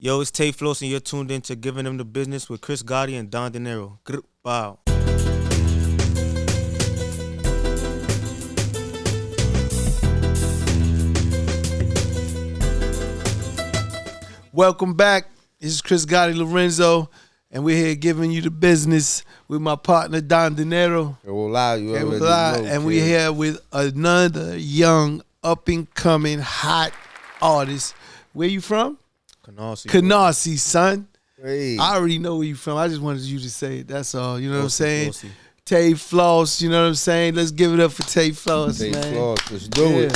Yo, it's Tayy Floss, and you're tuned in to Givin Them The Business with Chris Gotti and Dinero. Wow. Welcome back. This is Chris Gotti Lorenzo, and we're here giving you the business with my partner Don Dinero. We're live, And we're here with another young, up-and-coming, hot artist. Where you from? Canarsie, son. Hey. I already know where you from. I just wanted you to say it. That's all. You know what I'm saying? Flossy. Tayy Floss, you know what I'm saying? Let's give it up for Tayy Floss, man. Tayy Floss, let's do it.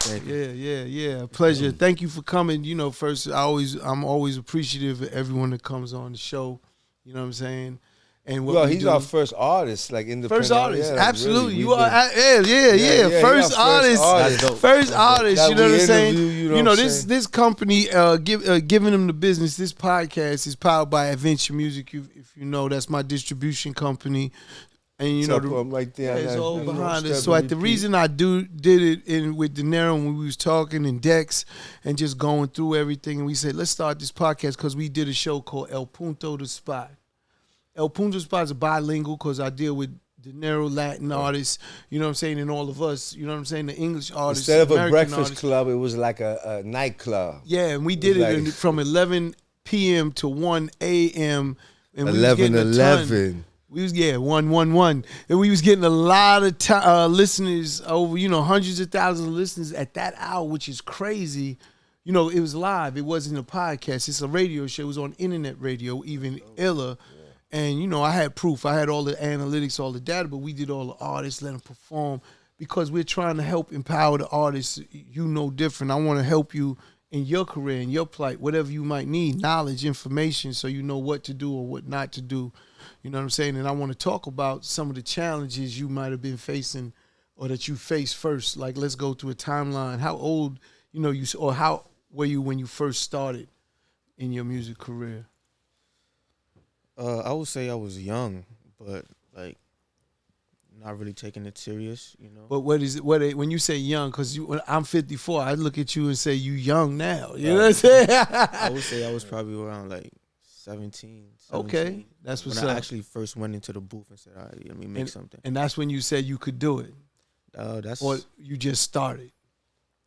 Thank you. Yeah. Pleasure. Thank you for coming. You know, first, I'm always appreciative of everyone that comes on the show. You know what I'm saying? And what he's our first artist, like independent. First artist, yeah, absolutely. Really, you are, yeah. First artist, first artist. You know what I'm saying? You know this company, Givin Them The Business. This podcast is powered by Adventure Music. If you know, that's my distribution company. And you know, right there, it's all behind us. So the reason I did it with Dinero when we was talking and Dex and just going through everything, and we said let's start this podcast because we did a show called El Punto de Spot. El Punto Spot is bilingual because I deal with Dinero, Latin artists, you know what I'm saying, and all of us, you know what I'm saying, the English artists. Instead of American a breakfast artists. club, it was like a nightclub. Yeah, and we did it from 11 p.m. to 1 a.m. And 11. We was 111, and we was getting a lot of listeners over, you know, hundreds of thousands of listeners at that hour, which is crazy. You know, it was live. It wasn't a podcast. It's a radio show. It was on internet radio, even iller. And, you know, I had proof. I had all the analytics, all the data, but we did all the artists, let them perform because we're trying to help empower the artists. You know different. I want to help you in your career, in your plight, whatever you might need, knowledge, information, so you know what to do or what not to do. You know what I'm saying? And I want to talk about some of the challenges you might have been facing or that you faced first. Like, let's go through a timeline. How old, you know, or how were you when you first started in your music career? I would say I was young, but like not really taking it serious, you know. But what is it? When you say young? Because I'm 54, I look at you and say you young now. You know what I'm saying? I would say I was probably around like 17. Okay, that's what's when up. I actually first went into the booth and said, "All right, let me make something." And that's when you said you could do it. Or you just started,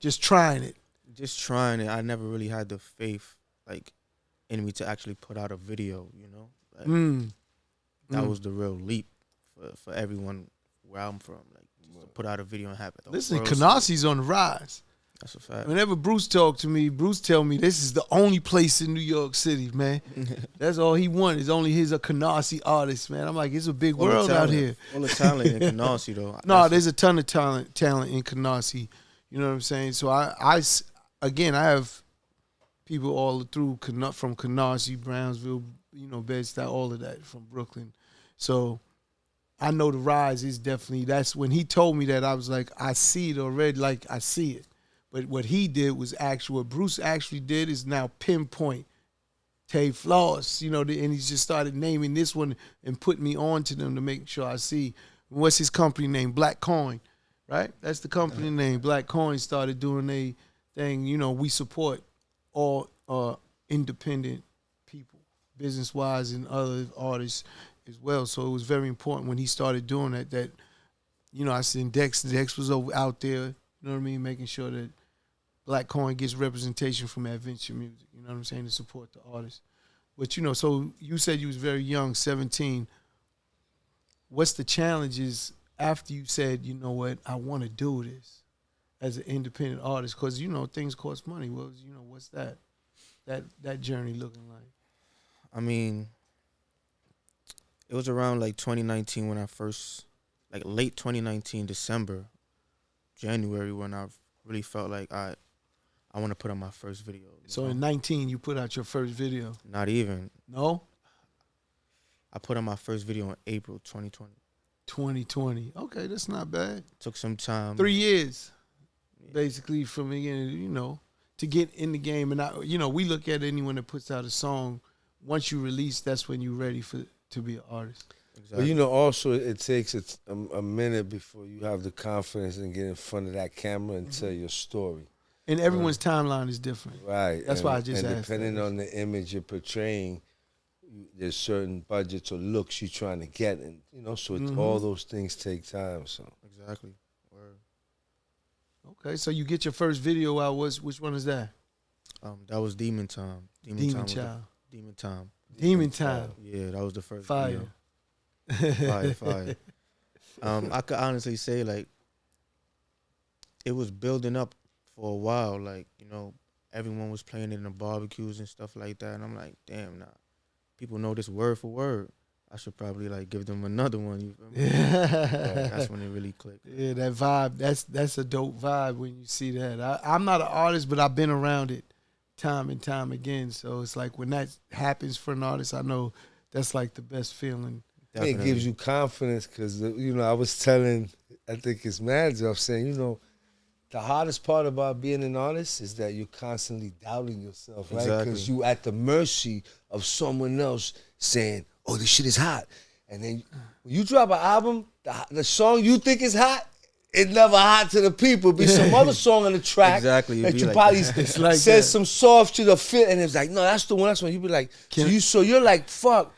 just trying it. Just trying it. I never really had the faith, like, in me to actually put out a video. You know. That was the real leap for everyone where I'm from. Like, just to put out a video and have it. Listen, Canarsie's on the rise. That's a fact. Whenever Bruce talked to me, Bruce tell me this is the only place in New York City, man. That's all he wanted. Is only he's a Canarsie artist, man. I'm like, it's a big world out here. Full of talent in Canarsie, though. No, there's a ton of talent in Canarsie. You know what I'm saying? So I have people all through from Canarsie, Brownsville, you know, Bed-Stuy, all of that from Brooklyn. So I know the rise is definitely, that's when he told me that I was like, I see it already, like I see it. But what he did was what Bruce actually did is now pinpoint Tayy Floss, you know, and he just started naming this one and putting me on to them to make sure I see. What's his company name? Black Coin, right? That's the company name. Black Coin started doing a thing, you know, we support all independent people, business-wise and other artists as well. So it was very important when he started doing that, you know, I seen Dex was out there, you know what I mean, making sure that Black Coin gets representation from Adventure Music, you know what I'm saying, to support the artists. But, you know, so you said you was very young, 17. What's the challenges after you said, you know what, I want to do this as an independent artist? Because, you know, things cost money. Well, you know, what's that journey looking like? I mean, it was around like 2019 when I first, like late 2019, December, January, when I really felt like I want to put on my first video. So in 19, you put out your first video? Not even. No? I put on my first video in April 2020. 2020. Okay, that's not bad. Took some time. 3 years, basically, from beginning, you know, to get in the game. And, you know, we look at anyone that puts out a song, once you release, that's when you're ready to be an artist. Exactly. But, you know, also it takes a minute before you have the confidence and get in front of that camera and tell your story. And everyone's timeline is different. Right. That's why I just and asked depending that. on the image you're portraying, there's certain budgets or looks you're trying to get, and so it's, all those things take time. So Exactly. Word. Okay, so you get your first video out. Which one is that? That was Demon Time. Demon Time. Child. Demon Time. Demon Time. Yeah, that was the first Fire. video. Fire. I could honestly say, like, it was building up for a while. Like, everyone was playing it in the barbecues and stuff like that. And I'm like, damn, nah. People know this word for word. I should probably, like, give them another one. You feel me? That's when it really clicked. Yeah, that vibe. That's a dope vibe when you see that. I'm not an artist, but I've been around it time and time again. So it's like when that happens for an artist, I know that's like the best feeling. it gives you confidence because I was telling, I think it's Mads, I'm saying, the hardest part about being an artist is that you're constantly doubting yourself, right? Exactly. Because you at the mercy of someone else saying, "Oh, this shit is hot," and then when you drop an album, the song you think is hot, it's never hot to the people. Be some other song on the track Exactly, that be you like probably It's like said that. some soft shit or fit, and it's like, no, that's the one. That's one. You be like, so you're like, fuck,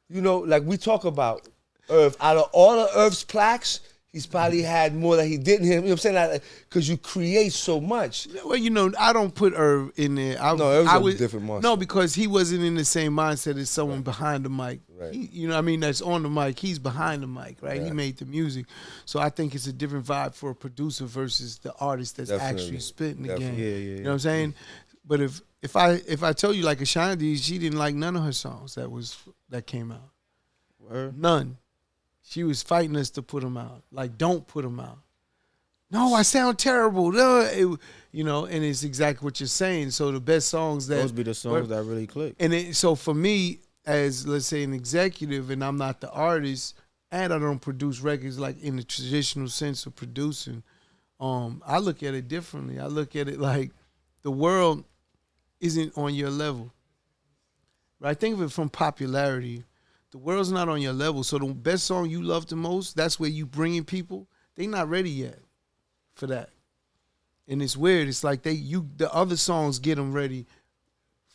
like we talk about Irv. Out of all of Irv's plaques, he's probably had more that he didn't hear. You know what I'm saying? Because you create so much. Well, I don't put Irv in there. Irv's a different monster. No, because he wasn't in the same mindset as someone behind the mic. Right. That's on the mic. He's behind the mic, right? Yeah. He made the music. So I think it's a different vibe for a producer versus the artist that's Definitely. actually spitting the Definitely. game. Yeah. You know what I'm saying? But if I tell you like Ashanti, she didn't like none of her songs that came out. Word. None. She was fighting us to put them out. Like, don't put them out. No, I sound terrible. No, and it's exactly what you're saying. So the best songs Those be the songs that really click. And so for me, as let's say an executive, and I'm not the artist, and I don't produce records like in the traditional sense of producing, I look at it differently. I look at it like the world isn't on your level. Right? Think of it from popularity. The world's not on your level. So the best song you love the most, that's where you bringing people. They not ready yet for that. And it's weird. It's like the other songs get them ready.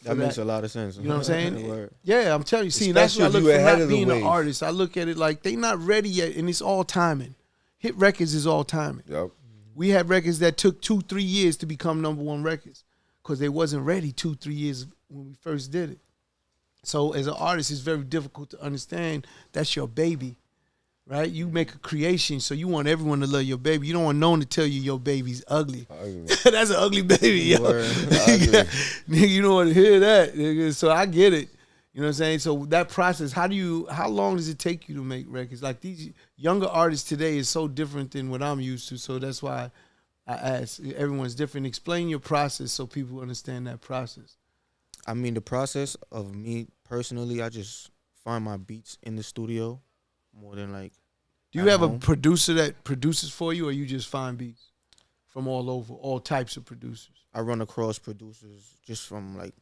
That makes a lot of sense. You know what I'm saying? Word. Yeah, I'm telling you. See, that's what I Especially look if you for ahead not of the being an wave. artist. I look at it like they not ready yet, and it's all timing. Hit records is all timing. Yep. We had records that took 2-3 years to become #1 records because they wasn't ready 2-3 years when we first did it. So as an artist, it's very difficult to understand that's your baby, right? You make a creation, so you want everyone to love your baby. You don't want no one to tell you your baby's ugly. That's an ugly baby, yo. Nigga, you don't want to hear that, nigga. So I get it. You know what I'm saying? So that process, how long does it take you to make records? Like these younger artists today is so different than what I'm used to. So that's why I ask. Everyone's different. Explain your process so people understand that process. I mean, the process of me personally, I just find my beats in the studio more than like. Do you have home. a producer that produces for you, or you just find beats from all over, all types of producers? I run across producers just from like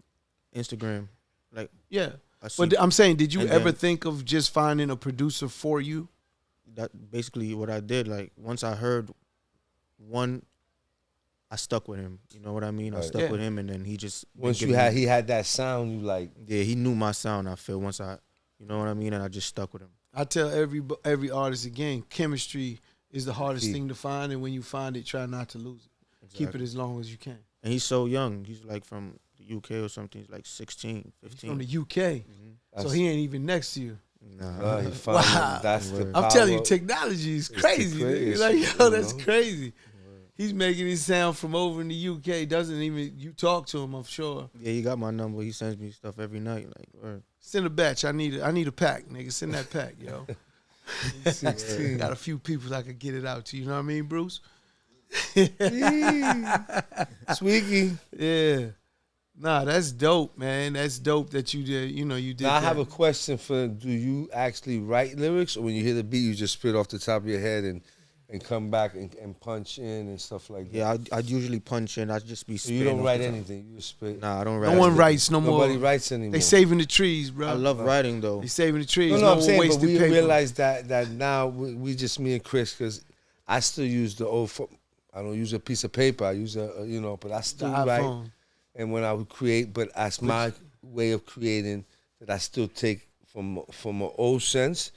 Instagram, like Yeah, I see but I'm saying, did you and ever then- think of just finding a producer for you? that. Basically, what I did, like once I heard one, I stuck with him. You know what I mean? I Right. stuck Yeah. with him, and then he just Once giving me- he had that sound, you like, yeah, he knew my sound. I feel once you know what I mean, and I just stuck with him. I tell every artist again, chemistry is the hardest Key. thing to find, and when you find it, try not to lose it. Keep it as long as you can. And he's so young. He's like from the UK or something. He's like 16, 15. From the UK, so he ain't even next to you. Nah. he found Wow. that's the I'm telling you, power. technology is It's the crazy. Nigga. crazy, Like, yo, you that's know? crazy. He's making his sound from over in the UK. Doesn't even, you talk to him, I'm sure. Yeah, he got my number. He sends me stuff every night. Like, word. Send a batch. I need a pack, nigga. Send that pack, yo. 16. Got a few people I could get it out to. You know what I mean, Bruce? Sweeky. Yeah. Nah, that's dope, man. That's dope that you did. You did. Now I that. have a question for: do you actually write lyrics, or when you hear the beat, you just spit off the top of your head and come back and punch in and stuff like that? Yeah, I'd usually punch in. I'd just be So spitting. you don't off write the top. anything. You just spit. Nah, I don't write. No one writes no more. Nobody writes anymore. They saving the trees, bro. I love writing though. They saving the trees. No, I'm more saying, but wasted we paper. realize that now we just me and Chris, because I still use the old. I don't use a piece of paper. I use but I still write. And when I would create, but that's my way of creating that I still take from an old sense.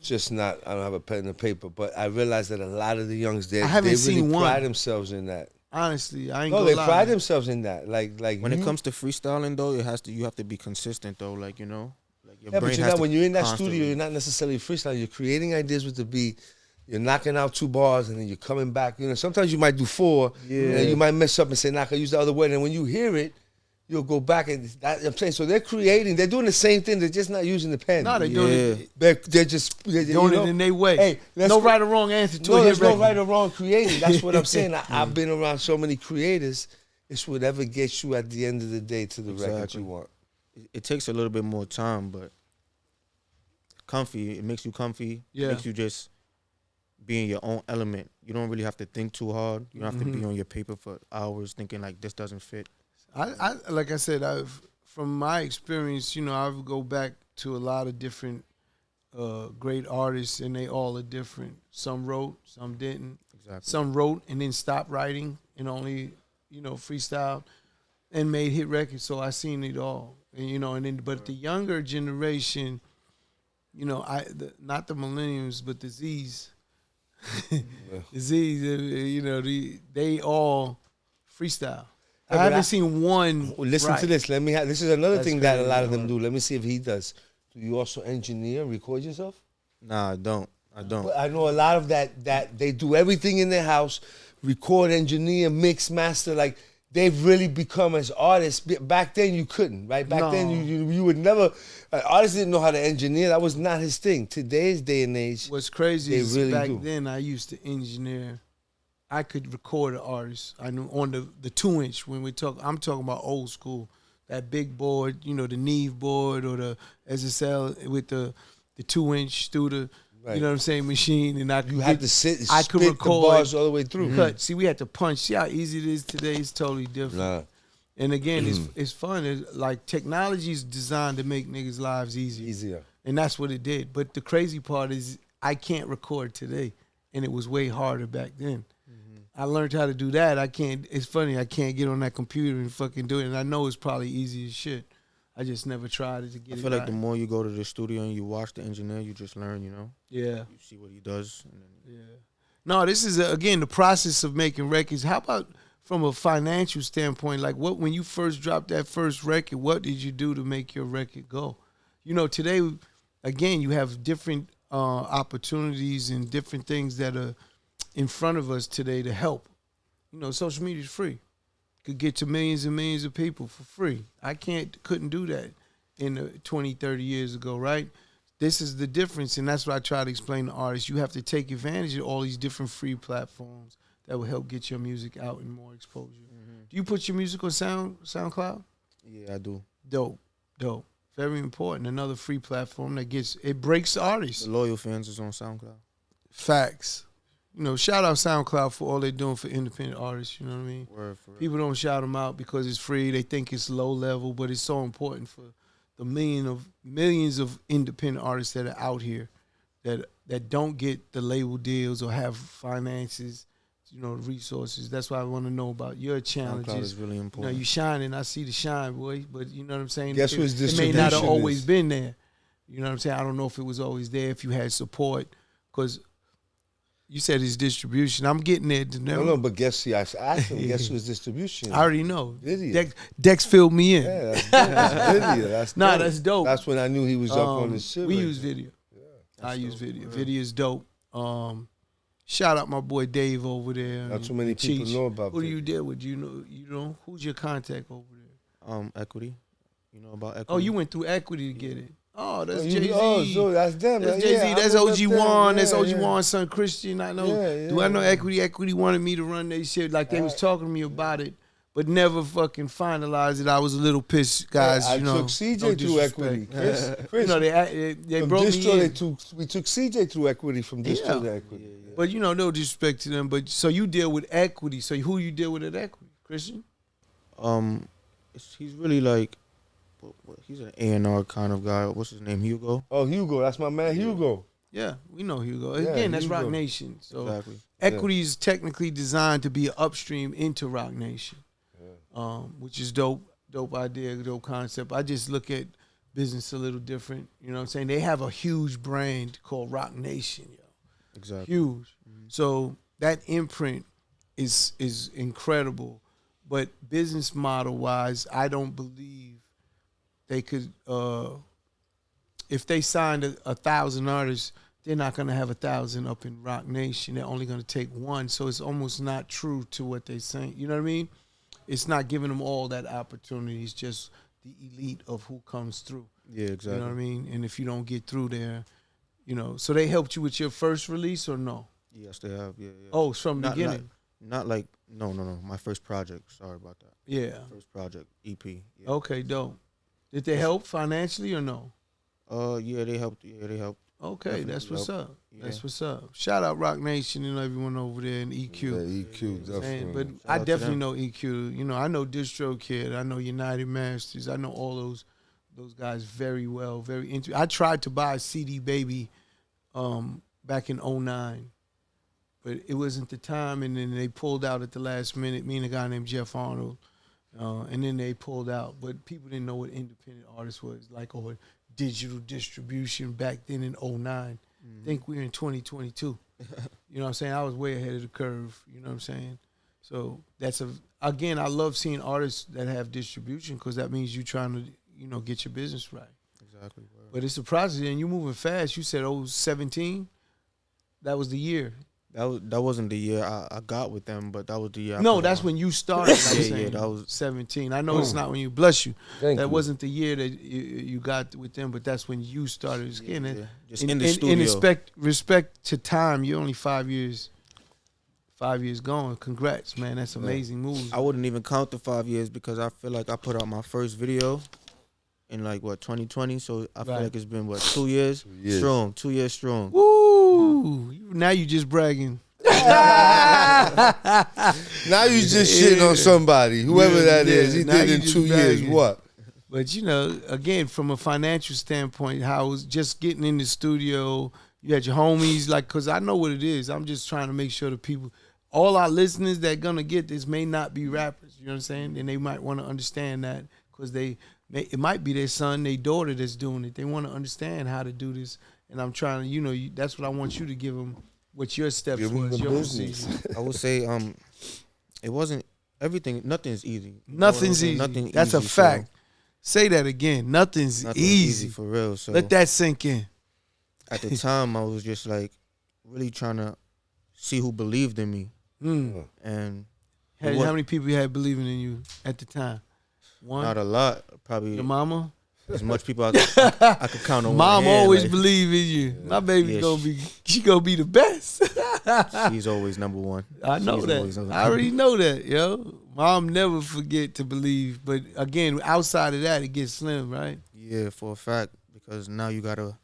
Just not, I don't have a pen and paper, but I realize that a lot of the youngs, they really pride themselves in that. Honestly, I ain't gonna lie. No, they pride themselves in that. Like when it comes to freestyling though, you have to be consistent though. Like, you know, like your yeah, brain but has to when you're in that constantly. studio, you're not necessarily freestyling. You're creating ideas with the beat. You're knocking out 2 bars and then you're coming back. You know, sometimes you might do 4, and then you might mess up and say, "Nah, I can use the other word." And when you hear it, you'll go back and I'm saying. So they're doing the same thing. They're just not using the pen. No, they're doing it. They're doing it in their way. Hey, no right or wrong answer to it. No, there's no right or wrong creating. That's what I'm saying. I've been around so many creators. It's whatever gets you at the end of the day to the record you want. It takes a little bit more time, but comfy. It makes you comfy. Yeah. It makes you just be in your own element. You don't really have to think too hard. You don't have to be on your paper for hours thinking like this doesn't fit. I like I said, from my experience, you know, I would go back to a lot of different great artists, and they all are different. Some wrote, some didn't. Exactly. Some wrote and then stopped writing and only, you know, freestyle and made hit records. So I seen it all, and you know, and then but the younger generation, you know, not the millennials, but the Z's. The Z's, you know, they all freestyle. I haven't seen one. Listen to this. This is another thing that a lot of them hard. do. Let me see if he does. Do you also engineer, record yourself? Nah, I don't. But I know a lot of that they do everything in their house, record, engineer, mix, master. Like they've really become as artists. Back then you couldn't, right? Back then you would never. Artists didn't know how to engineer. That was not his thing. Today's day and age, what's crazy is really back then I used to engineer. I could record an artist. I knew on the 2-inch when I'm talking about old school. That big board, you know, the Neve board or the SSL with the 2-inch Studer, right. You know what I'm saying, machine. And I could record the bars all the way through. Cut. See, we had to punch. See how easy it is today? It's totally different. Nah. And again, it's fun. It's like technology is designed to make niggas' lives easier. And that's what it did. But the crazy part is I can't record today. And it was way harder back then. I learned how to do that. It's funny, I can't get on that computer and fucking do it. And I know it's probably easy as shit. I just never tried it to get it. I feel like the more you go to the studio and you watch the engineer, you just learn, you know? Yeah. You see what he does. And then No, this is, again, the process of making records. How about from a financial standpoint? Like, when you first dropped that first record, what did you do to make your record go? You know, today, again, you have different opportunities and different things that are in front of us today to help. You know, social media is free. Could get to millions and millions of people for free. I couldn't do that in 20, 30 years ago, right? This is the difference, and that's what I try to explain to artists. You have to take advantage of all these different free platforms that will help get your music out and more exposure. Do you put your music on SoundCloud? Yeah, I do. Dope. Very important. Another free platform it breaks the artists. The Loyal Fans is on SoundCloud. Facts. You know, shout out SoundCloud for all they're doing for independent artists, you know what I mean? Word for People don't shout them out because it's free. They think it's low level, but it's so important for the millions of independent artists that are out here that don't get the label deals or have finances, you know, resources. That's why I want to know about your challenges. SoundCloud is really important. You know, you shining, I see the shine, boy, but you know what I'm saying? Guess what his it may not have distribution always is. been there. You know what I'm saying? I don't know if it was always there, if you had support, because you said his distribution. I'm getting there. No, but guess I asked him. Guess who his distribution? I already know. Video. Dex filled me in. Yeah, that's dope. That's video. That's dope. That's dope. That's when I knew he was up on his shit. We right use there. video. Yeah, I use dope. video. Video is dope. Shout out my boy Dave over there. Not too many people know about. Who do you deal with? Do you know who's your contact over there? Equity. You know about Equity? Oh, you went through Equity to get it. Oh, that's you- Jay-Z. Oh, so that's them. That's Yeah, Jay-Z. I That's remember OG them. Juan. That's Yeah, OG yeah. Juan's son Christian. I know. Yeah, Do I know yeah. Equity? Equity wanted me to run their shit. Like they was talking to me about it, but never fucking finalized it. I was a little pissed, guys. I you know, took CJ no through disrespect. Equity. Chris, You know, they from brought distro, me in. we took CJ through Equity from distro Yeah. to Equity. But you know, no disrespect to them. But so you deal with Equity. So who you deal with at Equity? Christian? He's really like, he's an A&R kind of guy. What's his name? Hugo. Oh, Hugo, that's my man, Hugo. Yeah, we know Hugo. Yeah, Again, that's Hugo. Rock Nation. So Exactly. Equity is technically designed to be an upstream into Rock Nation, which is dope. Dope idea, dope concept. I just look at business a little different. You know what I'm saying? They have a huge brand called Rock Nation, yo. Exactly. Huge. So that imprint is incredible. But business model wise, I don't believe they could if they signed 1,000 artists, they're not gonna have 1,000 up in Rock Nation. They're only gonna take one. So it's almost not true to what they're saying. You know what I mean? It's not giving them all that opportunity. It's just the elite of who comes through. Yeah, exactly. You know what I mean? And if you don't get through there, you know. So they helped you with your first release or no? Yes, they have. Yeah, yeah. Oh, it's from the beginning. Not like no. My first project. Sorry about that. Yeah. First project EP. Yeah. Okay, dope. Did they help financially or no? Yeah, they helped. Yeah, they helped. Okay, Definitely that's what's helped. up. Yeah. That's what's up. Shout out Rock Nation and everyone over there in EQ. Yeah, EQ, definitely. But Shout I out to definitely them. know EQ. You know, I know Distro Kid. I know United Masters. I know all those guys very well. Very into. I tried to buy CD Baby back in 2009, but it wasn't the time. And then they pulled out at the last minute. Me and a guy named Jeff Arnold, and then they pulled out. But people didn't know what independent artist was like or digital distribution back then in 2009. I think we're in 2022. You know what I'm saying? I was way ahead of the curve. You know what I'm saying? So that's again, I love seeing artists that have distribution because that means you're trying to, you know, get your business right. Exactly. Bro. But it's a process, and you're moving fast. You said 17. That was the year. That wasn't the year I got with them, but that was the year. I No, put that's on. when you started. I'm Yeah, saying that was 17. I know it's not when you bless you. Thank That you. wasn't the year that you got with them, but that's when you started. Again, yeah. Just in in the studio. In respect to time, you're only 5 years. 5 years gone. Congrats, man. That's amazing moves. I wouldn't even count the 5 years because I feel like I put out my first video in 2020. So I feel Right. like it's been 2 years? 2 years. Strong. 2 years strong. Woo! Now you just bragging. Now you just shitting on somebody, whoever Yeah, that is. yeah. He Now did you in just 2 years. bragging. What? But you know, again, from a financial standpoint, how it was just getting in the studio. You had your homies, because I know what it is. I'm just trying to make sure the people, all our listeners that gonna get this may not be rappers. You know what I'm saying? And they might want to understand that because it might be their son, their daughter that's doing it. They want to understand how to do this. And I'm trying to, that's what I want you to give them. What your steps Give 'em was, the your business. procedure. I would say it wasn't everything. Nothing's easy. You know what I'm Nothing's saying? easy. Nothing That's a easy, so fact. Say that again. Nothing's nothing's easy. for real. So Let that sink in. at the time, I was just really trying to see who believed in me, Mm. and How what- many people you had believing in you at the time? One. not a lot. Probably Your mama. as much people I could count on. Mom one hand, always like, believe in you. My baby Yeah, she gonna be the best. She's always number one. I know She's that. always number I one. already know that, yo. Mom never forget to believe. But again, outside of that, it gets slim, right? Yeah, for a fact, because now you gotta,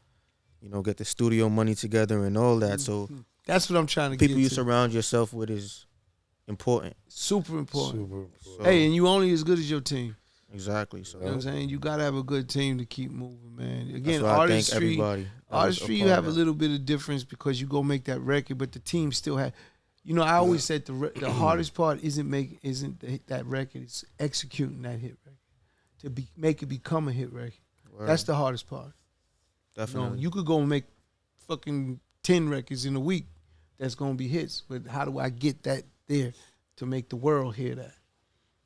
get the studio money together and all that. So That's what I'm trying to people get you to. surround yourself with is important. Super important. Super. So, Hey, and you only as good as your team. exactly. So You know what I'm saying? You gotta have a good team to keep moving, man. that's Again, why I thank artistry. everybody. that was a Artistry, you part have of a that. little bit of difference because you go make that record, but the team still have. I always said the hardest part isn't that record; it's executing that hit record to make it become a hit record. Word. That's the hardest part. Definitely. You could go and make fucking 10 records in a week that's gonna be hits, but how do I get that there to make the world hear that?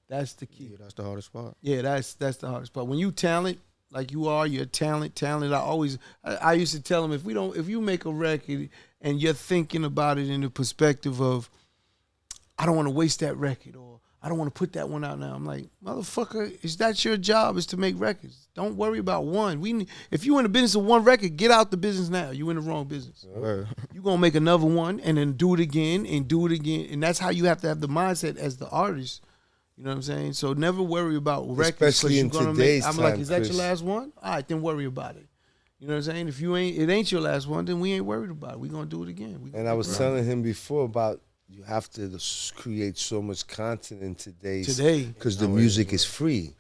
That's the key. Yeah, that's the hardest part. Yeah, that's the hardest part. When you talent like you are, you're talent. I used to tell them if you make a record and you're thinking about it in the perspective of, I don't want to waste that record or I don't want to put that one out now. I'm like, motherfucker, is that your job? Is to make records? Don't worry about one. If you in the business of one record, get out the business now. You in the wrong business. Word. You're gonna make another one and then do it again and do it again, and that's how you have to have the mindset as the artist. You know what I'm saying? So never worry about records. 'cause Especially you're in gonna today's I'm like, time, is that Chris. your last one? All right, then worry about it. You know what I'm saying? If it ain't your last one, then we ain't worried about it. We gonna do it again. And I was telling him before about you have to create so much content in Today. because the music is free.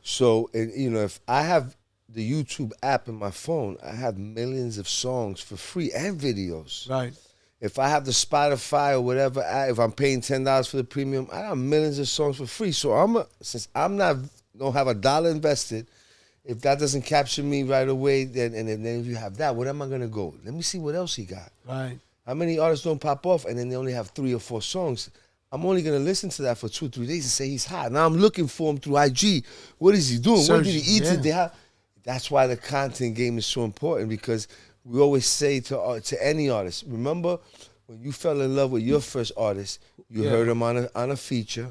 So, if I have the YouTube app in my phone, I have millions of songs for free and videos. Right. If I have the Spotify or whatever, if I'm paying $10 for the premium, I got millions of songs for free. So since I'm not gonna have $1 invested, if that doesn't capture me right away, then if you have that, where am I gonna go? Let me see what else he got. Right. How many artists don't pop off and then they only have 3 or 4 songs? I'm only gonna listen to that for 2 or 3 days and say he's hot. Now I'm looking for him through IG. What is he doing? What did he eat today? That's why the content game is so important, because we always say to any artist, remember when you fell in love with your first artist, you heard him on a feature.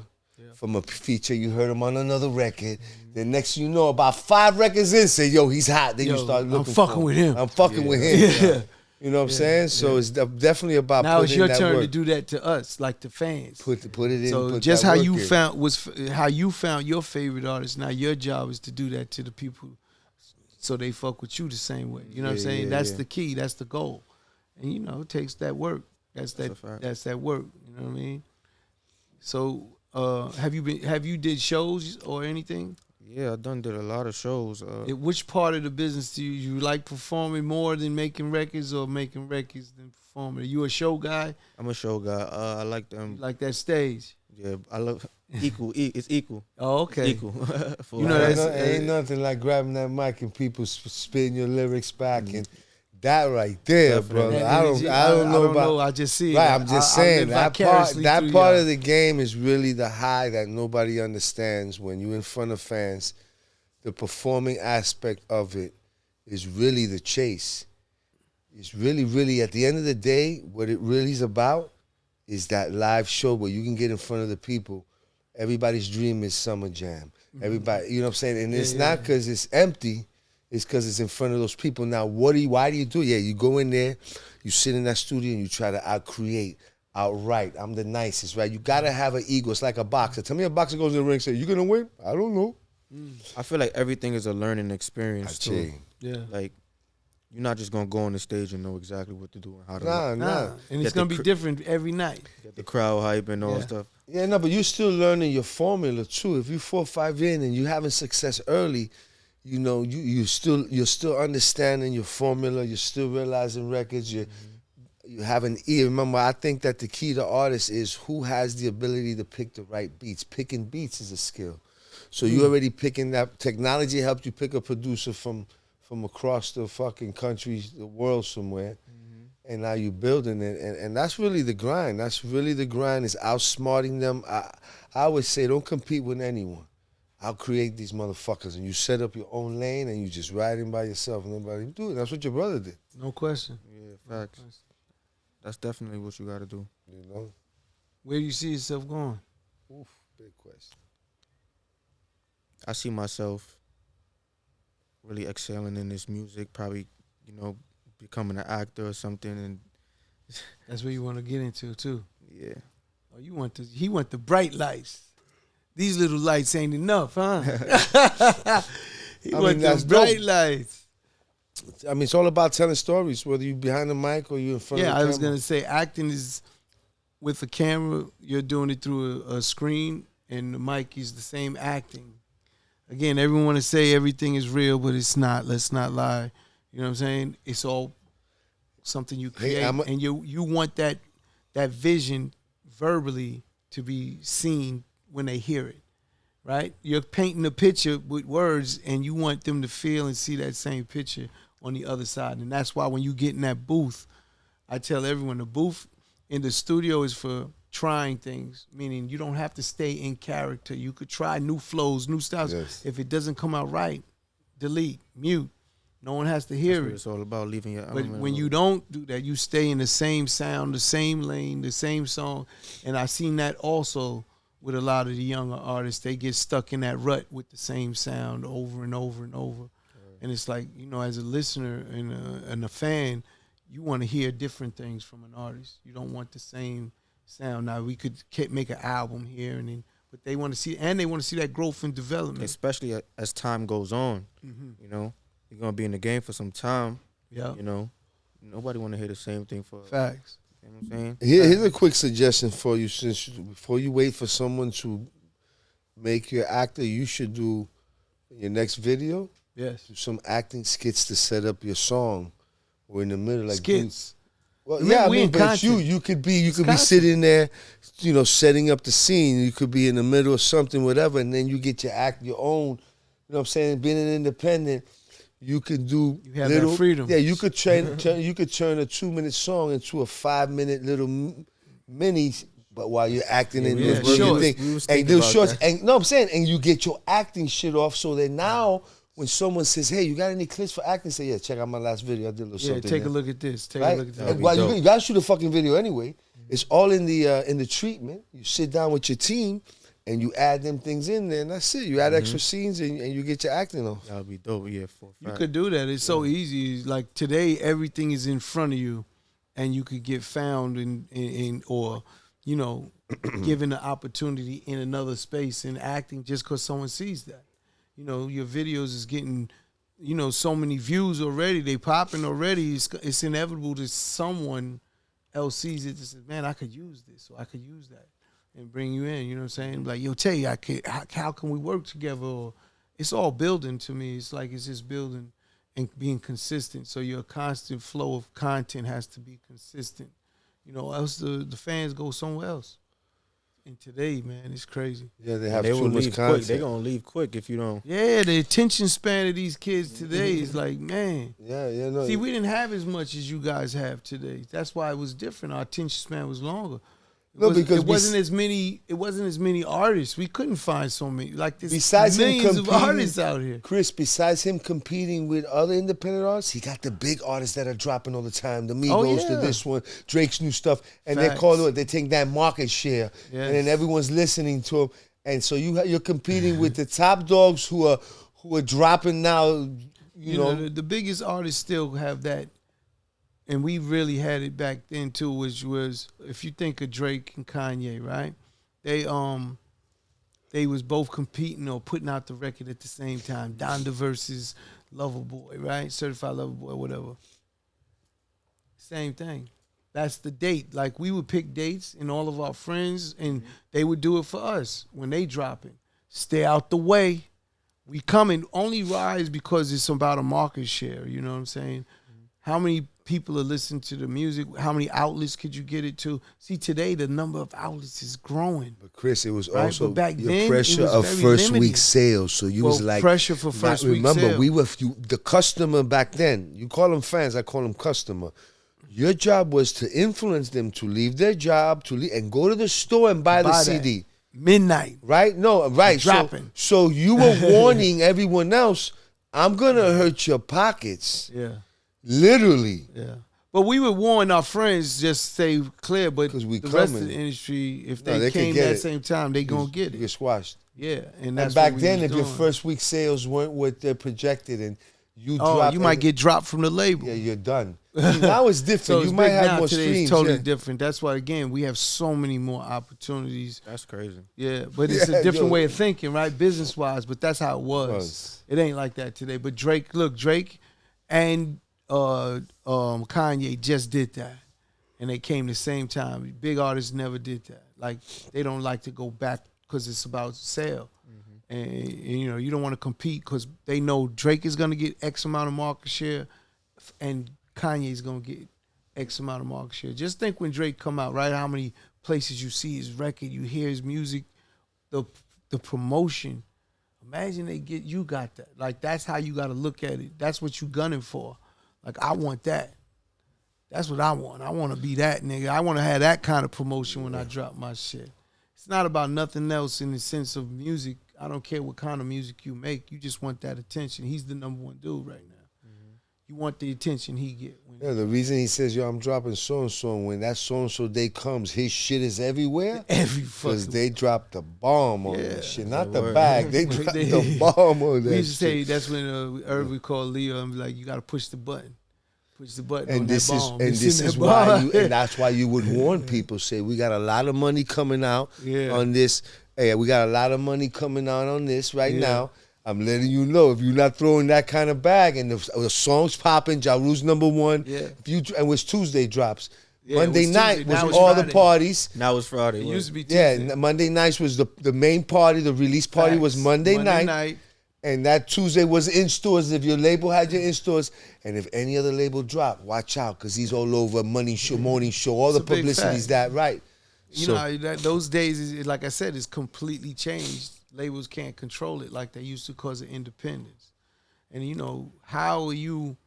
From a feature, you heard him on another record. Then next you know, about 5 records in, say, yo, he's hot. Then you start looking I'm fucking with him. I'm fucking with him. You know what I'm saying? So it's definitely about now putting in that it's your turn work. to do that to us, like the fans. Put it in. So put just that how work you in. how you found your favorite artist. Now your job is to do that to the people, so they fuck with you the same way. You know what I'm saying? That's the key. That's the goal. And you know, it takes that work. That's that work. You know what I mean? So have you did shows or anything? Yeah, I did a lot of shows. Which part of the business do you like performing more than making records, or making records than performing? Are you a show guy? I'm a show guy. I like them. You like that stage? Yeah, I love equal. It's equal. Oh, okay. It's equal. You know, ain't nothing like grabbing that mic and people spitting your lyrics back, and that right there, brother. I don't know about. I just see it. Right, I'm just saying that part of the game is really the high that nobody understands. When you're in front of fans, the performing aspect of it is really the chase. It's really, really, at the end of the day, what it really is about is that live show where you can get in front of the people. Everybody's dream is Summer Jam. Everybody, you know what I'm saying? And it's not because it's empty. It's because it's in front of those people. Now, why do you do it? Yeah, you go in there, you sit in that studio, and you try to out-create, outright. I'm the nicest, right? You got to have an ego. It's like a boxer. Tell me a boxer goes in the ring and say, you going to win? I don't know. I feel like everything is a learning experience, too. Yeah. Like, you're not just going to go on the stage and know exactly what to do and how to Nah. And it's going to be different every night. Get the crowd hype and all that stuff. Yeah, no, but you're still learning your formula, too. If you're 4 or 5 in and you're having success early, you know, you're still understanding your formula. You're still realizing records. You have an ear. Remember, I think that the key to artists is who has the ability to pick the right beats. Picking beats is a skill. So you already picking that. Technology helped you pick a producer from across the fucking country, the world somewhere, and now you're building it. And that's really the grind. That's really the grind, is outsmarting them. I always say, don't compete with anyone. I'll create these motherfuckers, and you set up your own lane, and you just riding by yourself, and nobody do it. That's what your brother did. No question. Yeah, facts. That's definitely what you got to do. You know? Where do you see yourself going? Oof, big question. I see myself really excelling in this music, probably, you know, becoming an actor or something. And that's what you want to get into, too. Yeah. Oh, he want the bright lights. These little lights ain't enough, huh? He want the bright lights. I mean, it's all about telling stories, whether you're behind the mic or you're in front of the camera. Yeah, I was going to say, acting is with a camera, you're doing it through a screen, and the mic is the same acting. Again, everyone want to say everything is real, but it's not. Let's not lie. You know what I'm saying? It's all something you create, and you want that vision verbally to be seen when they hear it, right? You're painting a picture with words, and you want them to feel and see that same picture on the other side. And that's why when you get in that booth, I tell everyone, the booth in the studio is for trying things, meaning you don't have to stay in character. You could try new flows, new styles. Yes. If it doesn't come out right, delete, mute. No one has to hear it. It's all about leaving your But element. when you don't do that, you stay in the same sound, the same lane, the same song. And I've seen that also with a lot of the younger artists. They get stuck in that rut with the same sound over and over and over. Right. And it's like, you know, as a listener and a fan, you want to hear different things from an artist. You don't want the same sound. Now, we could make an album here, but they want to see, and they want to see that growth and development. Especially as time goes on, you know. You're going to be in the game for some time. Yeah. You know, nobody want to hear the same thing for facts. You know what I'm saying? Here's a quick suggestion for you. Before you wait for someone to make you an actor, you should do your next video. Yes. Do some acting skits to set up your song. Or in the middle, like skits. Well, Remember, yeah, I we mean, in but it's you. content. You could be content. sitting there, you know, setting up the scene. You could be in the middle of something, whatever, and then you get your own. You know what I'm saying? Being an independent, you could do You have that freedom. Yeah, you could turn a 2-minute song into a 5-minute little mini, but while you're acting in Yeah, your shorts. thing, We was and thinking do about shorts, that. and no, I'm saying, and you get your acting shit off, so that now when someone says, "Hey, you got any clips for acting?" Say, "Yeah, check out my last video. I did a little Yeah, something." take a there." look at this. Take Right? a look at That'd that. be Well, dope. you gotta shoot a fucking video anyway. It's all in the treatment. You sit down with your team and you add them things in there, and that's it. You add extra scenes and you get your acting off. That would be dope. Yeah, for a You fact. could do that. It's so easy. It's like today, everything is in front of you, and you could get found in or, you know, given the opportunity in another space in acting just because someone sees that. You know, your videos is getting, you know, so many views already. They popping already. It's inevitable that someone else sees it and says, "Man, I could use this, or I could use that," and bring you in. You know what I'm saying? Like, yo, Tayy, how can we work together? Or it's all building to me. It's like it's just building and being consistent. So your constant flow of content has to be consistent. You know, else the fans go somewhere else. And today, man, it's crazy. Yeah, they have They too will much leave quick. content. They gonna leave quick if you don't. Yeah, the attention span of these kids today is like, man. Yeah, no. See, we didn't have as much as you guys have today. That's why it was different. Our attention span was longer. No, because it wasn't as many. It wasn't as many artists. We couldn't find so many. Like there's Besides him millions of competing- artists out here. Chris, besides him competing with other independent artists, he got the big artists that are dropping all the time. The Migos, yeah. to this one, Drake's new stuff, and Facts. they call it. They take that market share, Yes. and then everyone's listening to him. And so you're competing with the top dogs who are dropping now. You know, The biggest artists still have that, and we really had it back then too. Which was, if you think of Drake and Kanye, right? They was both competing or putting out the record at the same time. Donda versus Loverboy, right? Certified Lover Boy, whatever. Same thing. That's the date. Like we would pick dates and all of our friends, and they would do it for us when they dropping. Stay out the way. We coming. Only rise because it's about a market share. You know what I'm saying? How many people are listening to the music? How many outlets could you get it to? See, today the number of outlets is growing. but Chris, it was Right, also but back your then, it pressure was of very first limited. week sales. So you was Well, like pressure for first week Remember, sale. the customer back then. You call them fans, I call them customer. Your job was to influence them to leave their job and go to the store and buy the Buy that. CD. Midnight. Right? No, right. Dropping. So you were warning everyone else, I'm gonna hurt your pockets. Yeah. Literally. Yeah. But we would warn our friends, just stay clear. But 'Cause we the rest of coming. the industry, if No, they they could came get that it. same time, they gonna get You it. get squashed. Yeah, and And that's back what we then, was if your doing. first week sales weren't what they're projected and you oh, drop you might and- get dropped from the label. Yeah, you're done. See, now it's different. So it's you might big have now. more Today streams. it's totally yeah. different. That's why again we have so many more opportunities. That's crazy. Yeah, but it's Yeah, a different yo. way of thinking, right? Business wise, but that's how it was. Was. It ain't like that today. But Drake and Kanye just did that, and they came the same time. Big artists never did that. Like they don't like to go back because it's about sale, and you know you don't want to compete because they know Drake is gonna get X amount of market share, and Kanye's gonna get X amount of market share. Just think when Drake come out, right? How many places you see his record, you hear his music, the promotion. Imagine you got that. Like that's how you got to look at it. That's what you gunning for. Like I want that. That's what I want. I want to be that nigga. I want to have that kind of promotion when I drop my shit. It's not about nothing else in the sense of music. I don't care what kind of music you make. You just want that attention. He's the number one dude right now. You want the attention he get. Yeah, the reason he says, yo, I'm dropping so-and-so, when that so-and-so day comes, his shit is everywhere. Every Because fucking they dropped the bomb on Yeah. this shit. Not Yeah, the word. bag. They dropped the bomb on that We used to say shit. that's when Irv would call Leo and be like, "You got to push the button, push the button." on And that this is bomb. and It's this in is that why bomb. you and that's why you would warn people. Say we got a lot of money coming out Yeah. on this. Hey, we got a lot of money coming out on this right Yeah. now. I'm letting you know if you're not throwing that kind of bag and the song's popping, Ja Rule's number one. Yeah. And which Tuesday drops. Yeah, it Monday was night Tuesday. Now was it's all Friday. the parties. Now it's Friday. It word. used to be Yeah, Tuesday. Monday nights was the main party. The release party was Facts. Monday night. And that Tuesday was in stores. If your label had your in stores, and if any other label dropped, watch out, because he's all over Money Show, Morning Show, all It's the a big publicity's fact. that right. You So- know, those days, like I said, it's completely changed. Labels can't control it like they used to because of independence. And, you know, how are you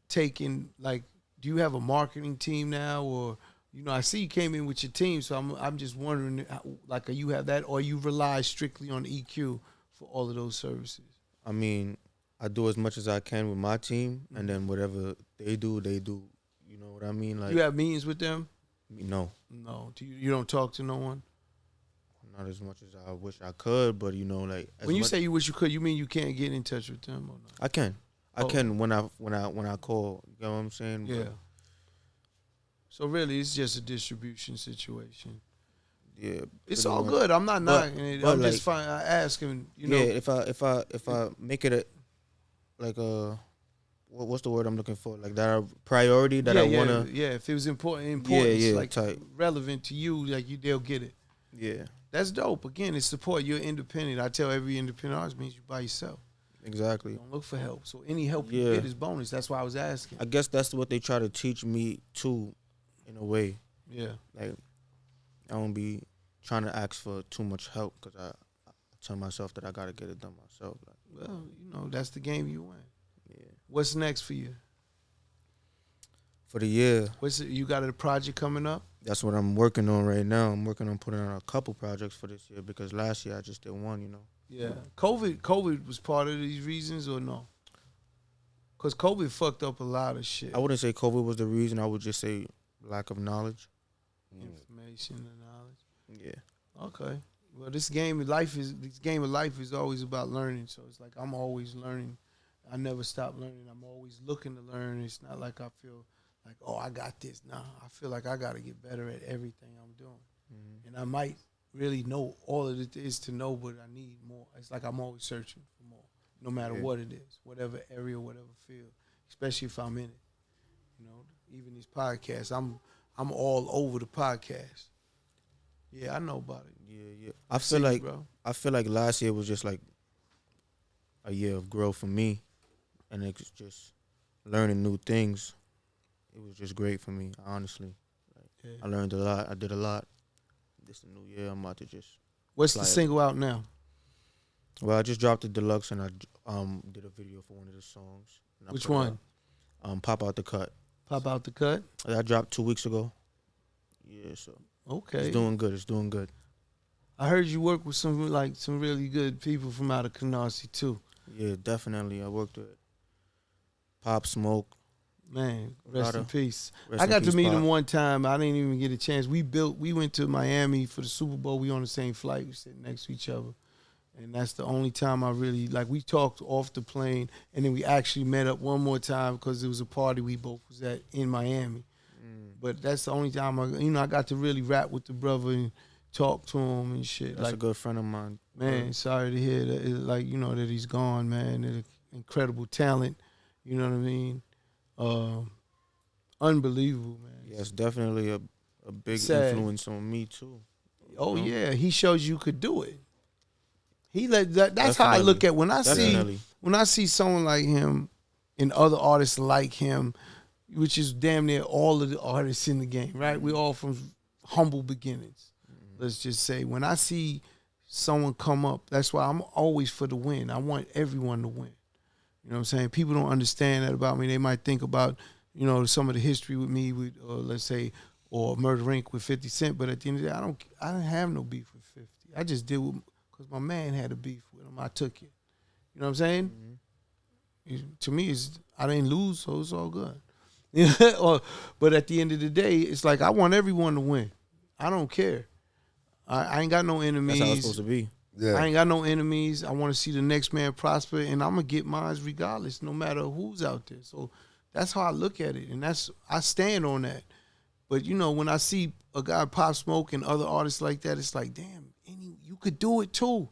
taking, like, do you have a marketing team now? Or, you know, I see you came in with your team, so I'm just wondering, like, you have that, or you rely strictly on EQ for all of those services? I mean, I do as much as I can with my team, and then whatever they do, they do. You know what I mean? Like, You have meetings with them? no, No. You don't talk to no one? not as much as I wish I could, but you know, like as When you much- say you wish you could, you mean you can't get in touch with them or not? I can, I Oh. can when I call. You know what I'm saying? But, Yeah. So really, it's just a distribution situation. yeah. It's pretty all much. good. I'm not But- knocking it. but I'm like- just asking. You know, Yeah, if I make it a like a what's the word I'm looking for? Like that a priority that I wanna. Yeah, if it was important, Yeah, like tight. relevant to you, like they'll get it. Yeah, That's dope. Again, it's support. You're independent. I tell every independent artist means you by yourself. exactly. Don't look for help. So any help you Yeah. get is bonus. That's why I was asking. I guess that's what they try to teach me too, in a way. Yeah. Like I don't be trying to ask for too much help because I tell myself that I gotta get it done myself. Like, Well, you know, that's the game you win. yeah. What's next for you? For the year, You got a project coming up? that's what I'm working on right now. I'm working on putting on a couple projects for this year because last year I just did one. You know. Yeah. COVID was part of these reasons or no? Because COVID fucked up a lot of shit. I wouldn't say COVID was the reason. I would just say lack of knowledge. Information and knowledge. Yeah. Okay. Well, this game of life is always about learning. So it's like I'm always learning. I never stop learning. I'm always looking to learn. It's not like I feel like, oh, I got this. Nah, I feel like I got to get better at everything I'm doing. Mm-hmm. And I might really know all of it is to know, but I need more. It's like I'm always searching for more, no matter Yeah. what it is, whatever area, whatever field, especially if I'm in it. You know, even these podcasts, I'm all over the podcast. Yeah, I know about it. Yeah. I feel See, like bro. last year was just like a year of growth for me, and it's just learning new things. It was just great for me, honestly. Yeah. I learned a lot. I did a lot. This new year, I'm about to just. What's the Like- single out now? Well, I just dropped the deluxe, and I did a video for one of the songs. And I Which put it one? out. Pop Out the Cut. Pop Out the Cut. I dropped 2 weeks ago. Yeah, so Okay. it's doing good. It's doing good. I heard you work with some really good people from out of Canarsie too. Yeah, definitely. I worked with Pop Smoke. Man, rest in Rada. peace. Rest I in got to peace, meet Pop. him one time. I didn't even get a chance. We went to Miami for the Super Bowl. We on the same flight. We sitting next to each other. And that's the only time I really, we talked off the plane, and then we actually met up one more time because it was a party we both was at in Miami. But that's the only time I got to really rap with the brother and talk to him and shit. That's a good friend of mine. Man, sorry to hear that. That he's gone, man. An incredible talent. You know what I mean? Unbelievable, man. Yes, definitely a big Sad. influence on me too. Oh know? yeah, he shows you could do it. That's how I look at when I Definitely. see someone like him and other artists like him, which is damn near all of the artists in the game, right? We're all from humble beginnings. Let's just say when I see someone come up, that's why I'm always for the win. I want everyone to win. You know what I'm saying? People don't understand that about me. They might think about, some of the history with me with, let's say, or Murder Inc. with 50 Cent. But at the end of the day, I didn't have no beef with 50. I just did because my man had a beef with him. I took it. You know what I'm saying? To me, I didn't lose, so it's all good. But at the end of the day, it's like I want everyone to win. I don't care. I ain't got no enemies. That's how it's supposed to be. Yeah. I ain't got no enemies. I want to see the next man prosper, and I'm gonna get mine regardless, no matter who's out there. So that's how I look at it, and I stand on that. But when I see a guy Pop Smoke and other artists like that, it's like, damn, you could do it too.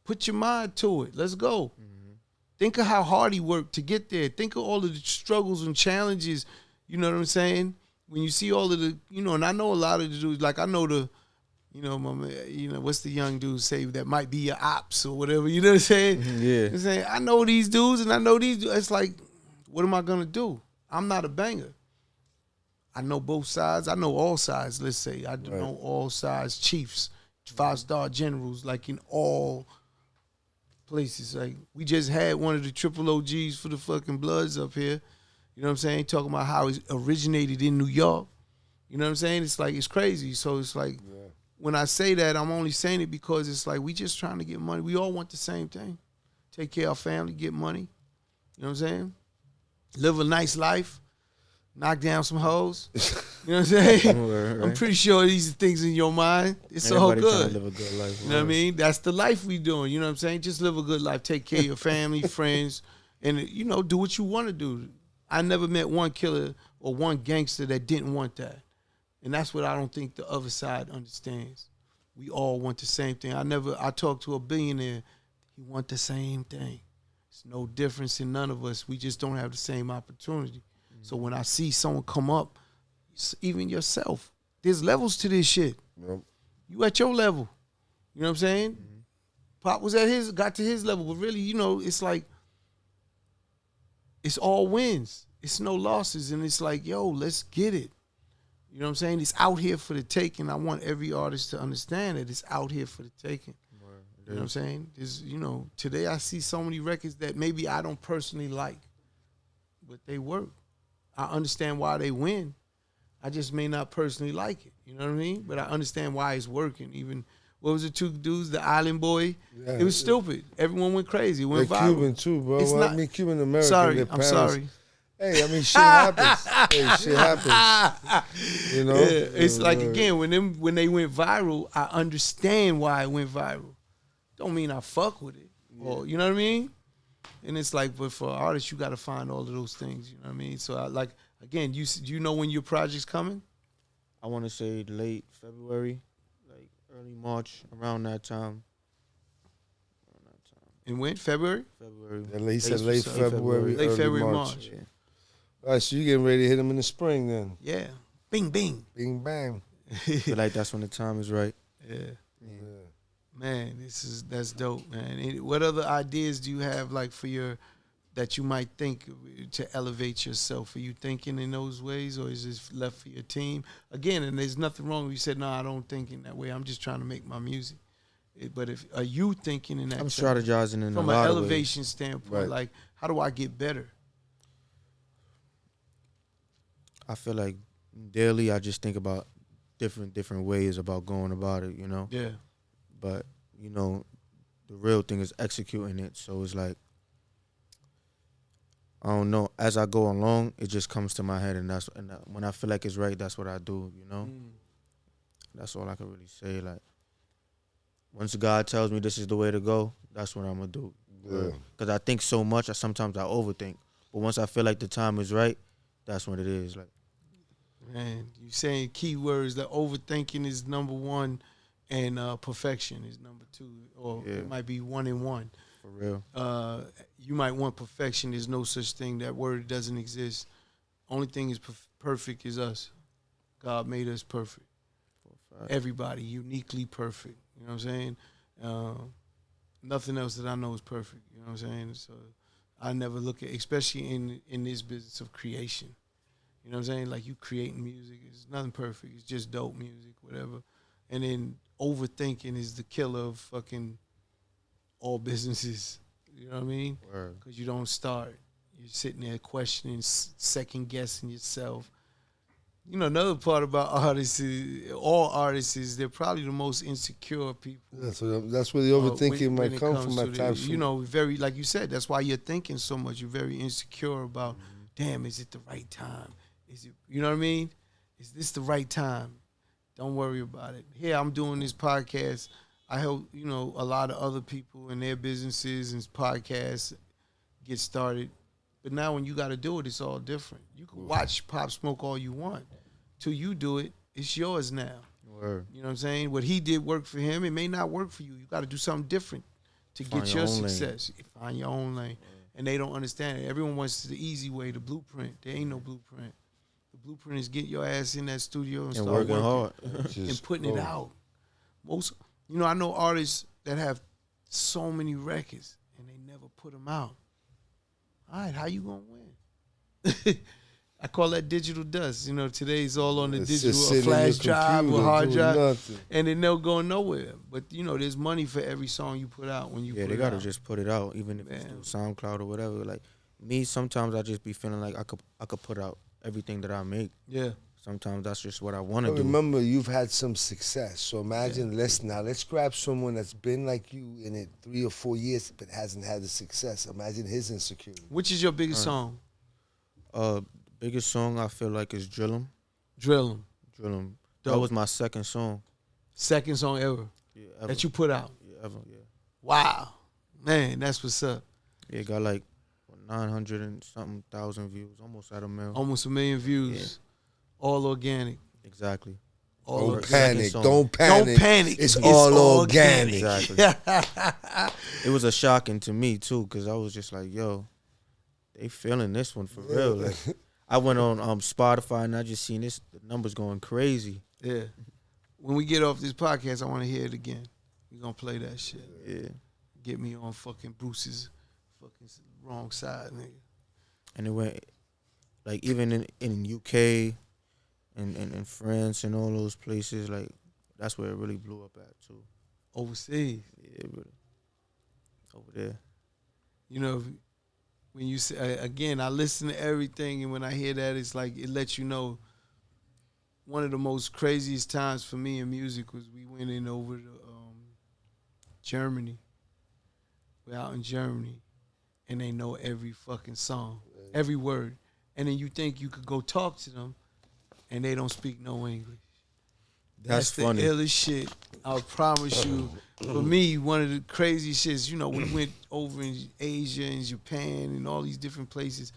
Put your mind to it. Let's go. Think of how hard he worked to get there. Think of all of the struggles and challenges. You know what I'm saying? When you see all of the, and I know a lot of the dudes. Like I know you know, my man, you know, what's the young dude say that might be your ops or whatever, you know what I'm saying? Yeah. I'm saying, I know these dudes and I know these dudes. It's like, what am I gonna do? I'm not a banger. I know both sides. I know all sides, let's say. I know all sides, chiefs, 5-star generals, like in all places. Like, we just had one of the triple OGs for the fucking Bloods up here. You know what I'm saying? Talking about how it originated in New York. You know what I'm saying? It's like, it's crazy. So it's like, when I say that, I'm only saying it because it's like, we just trying to get money. We all want the same thing. Take care of our family, get money. You know what I'm saying? Live a nice life. Knock down some hoes. You know what I'm saying? Right. I'm pretty sure these are things in your mind. It's Everybody all trying good. to live a good life. You know what I mean? That's the life we doing. You know what I'm saying? Just live a good life. Take care of your family, friends, and, you know, do what you want to do. I never met one killer or one gangster that didn't want that. And that's what I don't think the other side understands. We all want the same thing. I talked to a billionaire. He want the same thing. It's no difference in none of us. We just don't have the same opportunity. So when I see someone come up, even yourself, there's levels to this shit. Yep. You at your level. You know what I'm saying? Pop was got to his level. But really, you know, it's like, it's all wins. It's no losses. And it's like, yo, let's get it. You know what I'm saying? It's out here for the taking. I want every artist to understand that it's out here for the taking. You know what I'm saying? You know, today I see so many records that maybe I don't personally like, but they work. I understand why they win. I just may not personally like it. You know what I mean? But I understand why it's working. Even, what was the two dudes, the Island Boy? Yeah, it was stupid. Everyone went crazy. It went they're viral. Cuban too, bro. It's Well, not, I mean, Cuban American. sorry, their I'm parents. sorry. Hey, I mean, shit happens. Hey, shit happens. You know? Yeah, it's like, again, when they went viral, I understand why it went viral. Don't mean I fuck with it. Or, you know what I mean? And it's like, but for artists, you got to find all of those things. You know what I mean? So, again, you know when your project's coming? I want to say late February, like early March, around that time. And when? February? February. And he said late February, Late early February, March. March. All right, so you getting ready to hit him in the spring then? Yeah. Bing, bing. Bing, bang. I feel like that's when the time is right. Yeah. Man, that's dope, man. And what other ideas do you have, like, that you might think to elevate yourself? Are you thinking in those ways, or is this left for your team? Again, and there's nothing wrong with you said, no, I don't think in that way. I'm just trying to make my music. But are you thinking in that? I'm strategizing in from a lot an of elevation ways. standpoint, Right. like, how do I get better? I feel like daily I just think about different ways about going about it, you know? Yeah. But, you know, the real thing is executing it. So it's like, I don't know. As I go along, it just comes to my head, and when I feel like it's right, that's what I do, you know? That's all I can really say. Like, once God tells me this is the way to go, that's what I'm going to do. Yeah. Because I think so much, sometimes I overthink. But once I feel like the time is right, that's what it is. Like, Man, you saying key words that overthinking is number one and perfection is number two, or it might be 1 and 1. for real. You might want perfection. There's no such thing. That word doesn't exist. Only thing is perfect is us. God made us perfect. Everybody uniquely perfect. You know what I'm saying? Nothing else that I know is perfect. You know what I'm saying? So I never look at, especially in this business of creation. You know what I'm saying? Like, you creating music, it's nothing perfect. It's just dope music, whatever. And then overthinking is the killer of fucking all businesses. You know what I mean? Because you don't start. You're sitting there questioning, second guessing yourself. You know, another part about artists is they're probably the most insecure people. Yeah, so that's where the overthinking might come from at times. You know, very, like you said, that's why you're thinking so much. You're very insecure about, damn, is it the right time? Is it, you know what I mean? Is this the right time? Don't worry about it. Here, I'm doing this podcast. I help, you know, a lot of other people in their businesses and podcasts get started. But now when you got to do it, it's all different. You can watch Pop Smoke all you want. Till you do it, it's yours now. Word. You know what I'm saying? What he did work for him. It may not work for you. You got to do something different to Find get your your own lane. success. Find your own lane. And they don't understand it. Everyone wants the easy way, the blueprint. There ain't no blueprint. The blueprint is get your ass in that studio and start working hard. and putting it out. Most, you know, I know artists that have so many records and they never put them out. All right, how you gonna win? I call that digital dust. You know, today's all on the It's digital, just a sitting in flash your drive or computer hard doing drive, nothing. and then they'll go nowhere. But you know, there's money for every song you put out when you Yeah, put they it gotta out. just put it out, even if it's Man. through SoundCloud or whatever. Like me, sometimes I just be feeling like I could put out everything that I make. Yeah. Sometimes that's just what I want to But do. remember, you've had some success. So imagine, let's grab someone that's been like you in it 3 or 4 years, but hasn't had the success. Imagine his insecurity. Which is your biggest song? Biggest song I feel like is Drill 'Em. Drill 'Em. Drill 'Em. That Dope. was my second song. Second song ever Yeah, ever. that you put out. Yeah, ever. Yeah. Wow. Man, that's what's up. Yeah, it got like 900 and something thousand views, almost at a mil. Almost 1 million views. All organic. Exactly. All Don't Second panic. song. Don't panic. Don't panic. It's all organic. Exactly. It was a shocking to me too, cause I was just like, yo, they feeling this one for real. Like, I went on Spotify and I just seen the numbers going crazy. Yeah. When we get off this podcast, I want to hear it again. We're going to play that shit. Yeah. Get me on fucking Bruce's fucking wrong side, nigga. And it went like even in UK and France and all those places, like that's where it really blew up at too. Overseas. Yeah, really. Over there. You know, when you say, again, I listen to everything, and when I hear that, it's like it lets you know one of the most craziest times for me in music was we went in over to Germany. We're out in Germany, and they know every fucking song, every word. And then you think you could go talk to them, and they don't speak no English. That's funny. the illest shit. I promise you. For me, one of the crazy shits, you know, we went over in Asia and Japan and all these different places,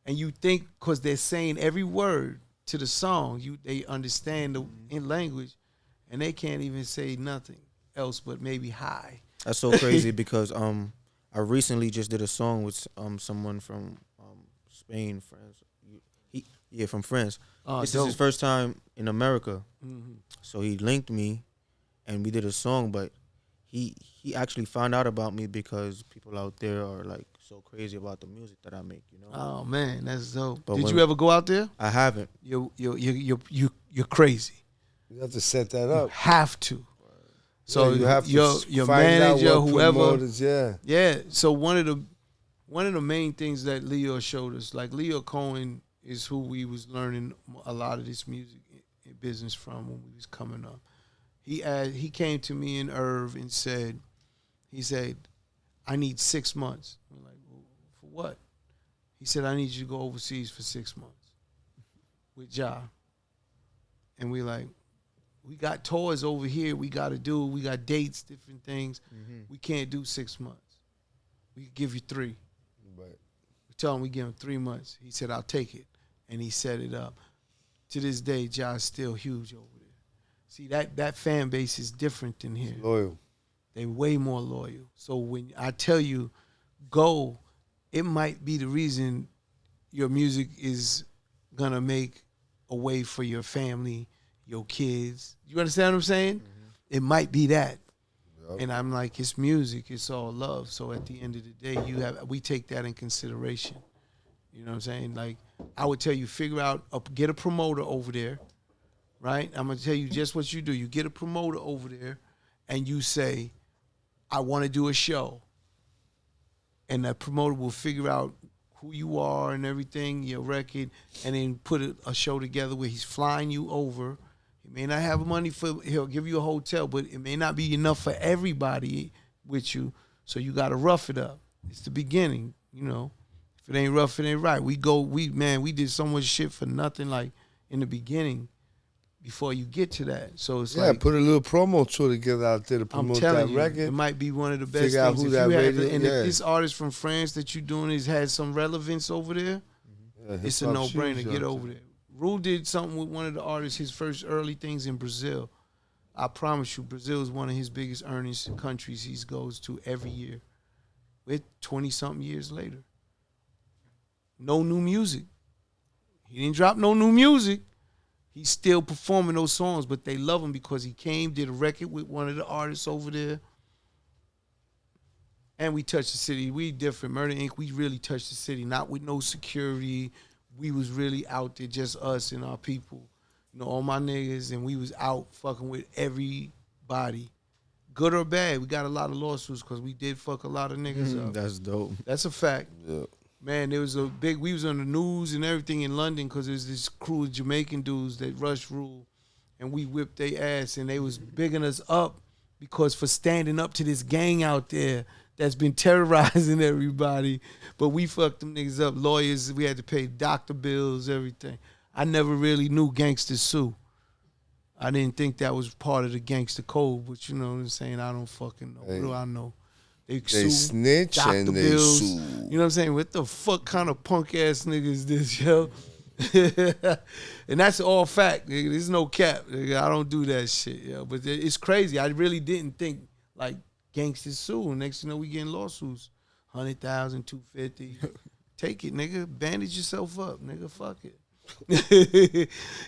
and you think because they're saying every word to the song, they understand the in language, and they can't even say nothing else but maybe hi. That's so crazy because I recently just did a song with someone from Spain, France. From France. This is his first time in America. Mm-hmm. So he linked me and we did a song, but he actually found out about me because people out there are like so crazy about the music that I make, you know? Oh man, that's dope. But Did when- you ever go out there? I haven't. You're crazy. You have to set that You up. have to. So Yeah, you have to your find out manager, what whoever. promoters, yeah. So one of the main things that Leo showed us, like Leo Cohen is who we was learning a lot of this music business from when we was coming up. He came to me in Irv and said, I need 6 months. We're like, well, for what? He said, I need you to go overseas for 6 months with Ja. And we like, we got tours over here we got to do. We got dates, different things. Mm-hmm. We can't do 6 months. We could give you 3. Right. We tell him we give him 3 months. He said, I'll take it. And he set it up. To this day, Ja's still huge over there. See, that fan base is different than here. Loyal. They way more loyal. So when I tell you, go, it might be the reason your music is going to make a way for your family, your kids. You understand what I'm saying? Mm-hmm. It might be that. Yep. And I'm like, it's music. It's all love. So at the end of the day, we take that in consideration. You know what I'm saying? Like, I would tell you, figure out, get a promoter over there, right? I'm going to tell you just what you do. You get a promoter over there, and you say, I want to do a show. And that promoter will figure out who you are and everything, your record, and then put a show together where he's flying you over. He may not have money he'll give you a hotel, but it may not be enough for everybody with you, so you got to rough it up. It's the beginning, you know. If it ain't rough, it ain't right. We did so much shit for nothing, like, in the beginning before you get to that. So it's like, put a little promo tour together out there to I'm promote telling that you, record. it might be one of the best Figure out things. who If that you have radio- if yeah. this artist from France that you're doing has some relevance over there, it's a hip-hop no-brainer. shoes Get out over there. Rule did something with one of the artists, his first early things in Brazil. I promise you, Brazil is one of his biggest earning countries he goes to every year. We're 20-something years later. No new music. He didn't drop no new music. He's still performing those songs, but they love him because he came, did a record with one of the artists over there. And we touched the city. We different. Murder Inc., we really touched the city, not with no security. We was really out there, just us and our people. You know, all my niggas, and we was out fucking with everybody. Good or bad, we got a lot of lawsuits because we did fuck a lot of niggas up. That's dope. That's a fact. Yeah. Man, there was we was on the news and everything in London because there was this crew of Jamaican dudes that Rush Rule, and we whipped their ass, and they was bigging us up because for standing up to this gang out there that's been terrorizing everybody. But we fucked them niggas up. Lawyers, we had to pay doctor bills, everything. I never really knew gangsters sue. I didn't think that was part of the gangster code, but you know what I'm saying? I don't fucking know. Hey. What do I know? They snitch doctor and they bills. sue. You know what I'm saying? What the fuck kind of punk ass nigga is this, yo? And that's all fact, nigga. There's no cap, nigga. I don't do that shit, yo. But it's crazy. I really didn't think like gangsters sue. Next thing you know, we getting lawsuits. 100,000, 250. Take it, nigga. Bandage yourself up, nigga. Fuck it.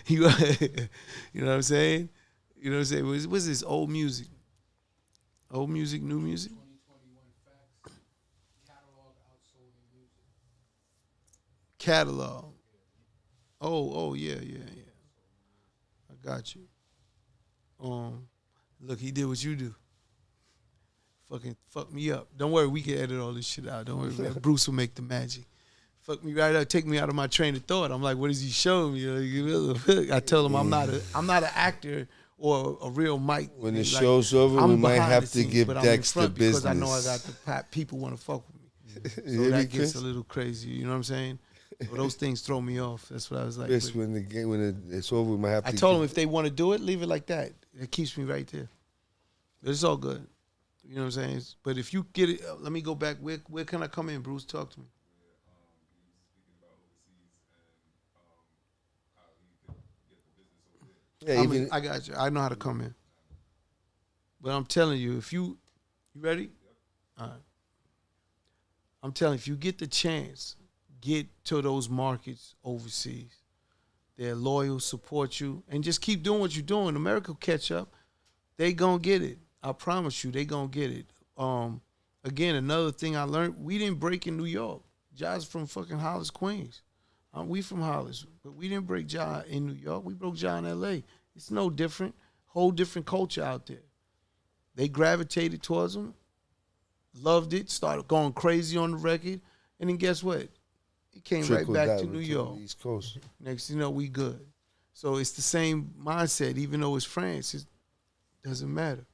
you know what I'm saying? You know what I'm saying? What's this old music? Old music, new music? Catalog. Oh, yeah. I got you. Look, he did what you do. Fucking fuck me up. Don't worry, we can edit all this shit out. Don't worry, man. Bruce will make the magic. Fuck me right up, take me out of my train of thought. I'm like, what is he showing me? I tell him I'm not an actor or a real mic. When the like, show's over, we might behind have the to scenes, give but Dex the business. because I know I got the people want to fuck with me. So Yeah, that Chris? gets a little crazy. You know what I'm saying? So those things throw me off. That's what I was like. Chris, but when it's over, we might have I to. told them if they want to do it, leave it like that. It keeps me right there. But it's all good. You know what I'm saying? But if you get it, let me go back. Where can I come in, Bruce? Talk to me. Yeah, even I got you. I know how to come in. But I'm telling you, if you ready? All right. I'm telling you, if you get the chance, get to those markets overseas. They're loyal, support you, and just keep doing what you're doing. America will catch up. They gonna get it. I promise you, they gonna get it. Again, another thing I learned, we didn't break in New York. Ja's from fucking Hollis, Queens. We from Hollis, but we didn't break Ja in New York. We broke Ja in L.A. It's no different. Whole different culture out there. They gravitated towards them, loved it, started going crazy on the record, and then guess what? It came right back to New York. East Coast. Next thing you know, we good. So it's the same mindset, even though it's France. It doesn't matter.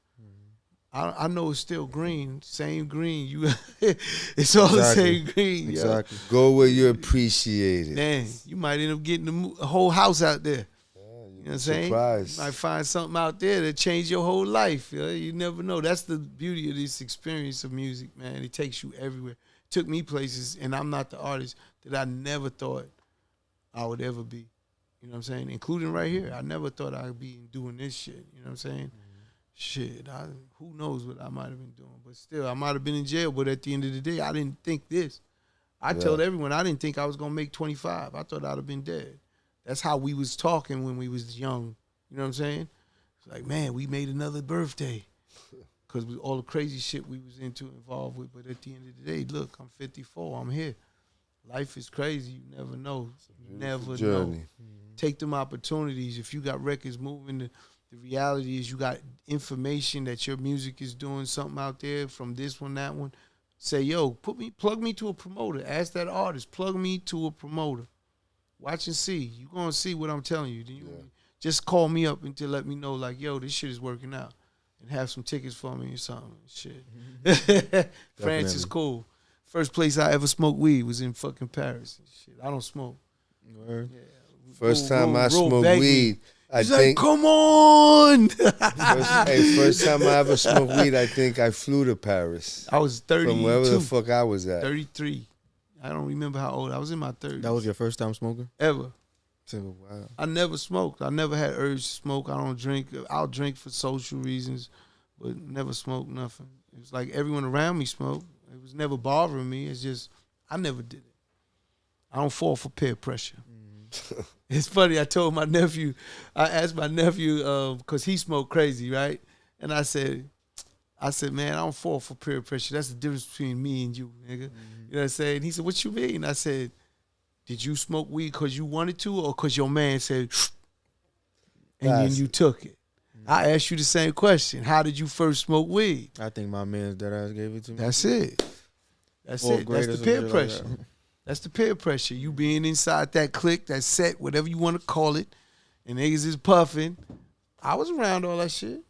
I know it's still green, same green. It's all the same green. Exactly. Go where you're appreciated. Man, you might end up getting a whole house out there. You know what I'm saying? Surprise. You might find something out there that change your whole life. You never know. That's the beauty of this experience of music, man. It takes you everywhere. It took me places, and I'm not the artist that I never thought I would ever be. You know what I'm saying? Including right here. I never thought I'd be doing this shit. You know what I'm saying? Shit, who knows what I might have been doing. But still, I might have been in jail. But at the end of the day, I didn't think this. I told everyone I didn't think I was going to make 25. I thought I'd have been dead. That's how we was talking when we was young. You know what I'm saying? It's like, man, we made another birthday. Because all the crazy shit we was involved with. But at the end of the day, look, I'm 54. I'm here. Life is crazy. You never know. You never know. Take them opportunities. If you got records moving, the reality is you got information that your music is doing something out there from this one, that one. Say, yo, plug me to a promoter. Ask that artist, plug me to a promoter. Watch and see. You're going to see what I'm telling you. Then just call me up and to let me know, like, yo, this shit is working out. And have some tickets for me or something. Shit. France is cool. First place I ever smoked weed was in fucking Paris. Shit, I don't smoke. Word. Yeah. First time I smoked weed, He's like, come on. First time I ever smoked weed, I think I flew to Paris. I was 32. From wherever the fuck I was at. 33. I don't remember how old. I was in my 30s. That was your first time smoking? Ever. Wow. I never smoked. I never had urge to smoke. I don't drink. I'll drink for social reasons, but never smoked nothing. It was like everyone around me smoked. It was never bothering me. It's just, I never did it. I don't fall for peer pressure. It's funny. I told my nephew, I asked my nephew, because he smoked crazy, right? And I said, man, I don't fall for peer pressure. That's the difference between me and you, nigga. You know what I'm saying? He said, what you mean? I said, did you smoke weed because you wanted to or because your man said, and then you took it? I asked you the same question. How did you first smoke weed? I think my man's dead ass gave it to me. That's it. That's it. That's the peer pressure. That's the peer pressure. You being inside that clique, that set, whatever you want to call it, and niggas is puffing. I was around all that shit.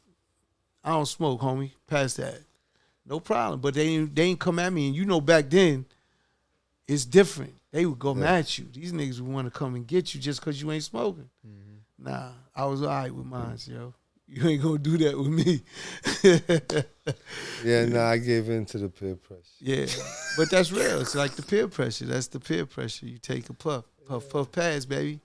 I don't smoke, homie. Past that. No problem. But they ain't come at me. And you know back then, it's different. They would come at you. These niggas would want to come and get you just because you ain't smoking. Nah, I was all right with mine, yo. You ain't gonna do that with me. Yeah, nah, I gave in to the peer pressure. Yeah, but that's real. It's like the peer pressure. That's the peer pressure. You take a puff, pass, baby.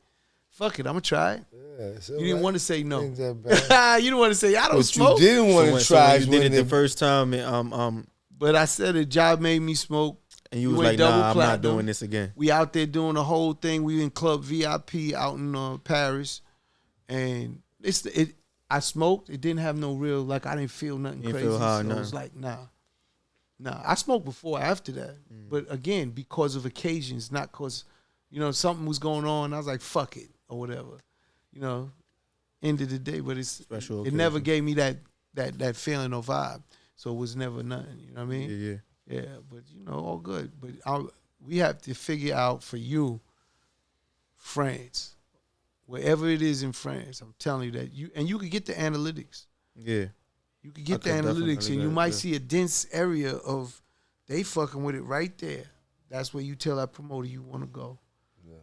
Fuck it, I'm gonna try it. Yeah, you didn't want to say no. Ain't that bad. You didn't want to say I don't But smoke. you didn't want to try. You did it the first time, and But I said a job made me smoke. and you was went like, double nah, I'm not platinum. doing this again. We out there doing the whole thing. We in Club VIP out in Paris, and I smoked. It didn't have no real, like, I didn't feel nothing You didn't crazy. feel high, so it nothing. was like, nah. I smoked before, after that. But again, because of occasions, not because, something was going on. I was like, fuck it, or whatever. End of the day. But Special it never gave me that feeling or vibe. So it was never nothing, you know what I mean? Yeah. Yeah, but, all good. But we have to figure out for you, France. Wherever it is in France, I'm telling you that you could get the analytics. Yeah. You could get the I could analytics, definitely and you get it, might yeah. see a dense area of they fucking with it right there. That's where you tell that promoter you want to go. Yeah.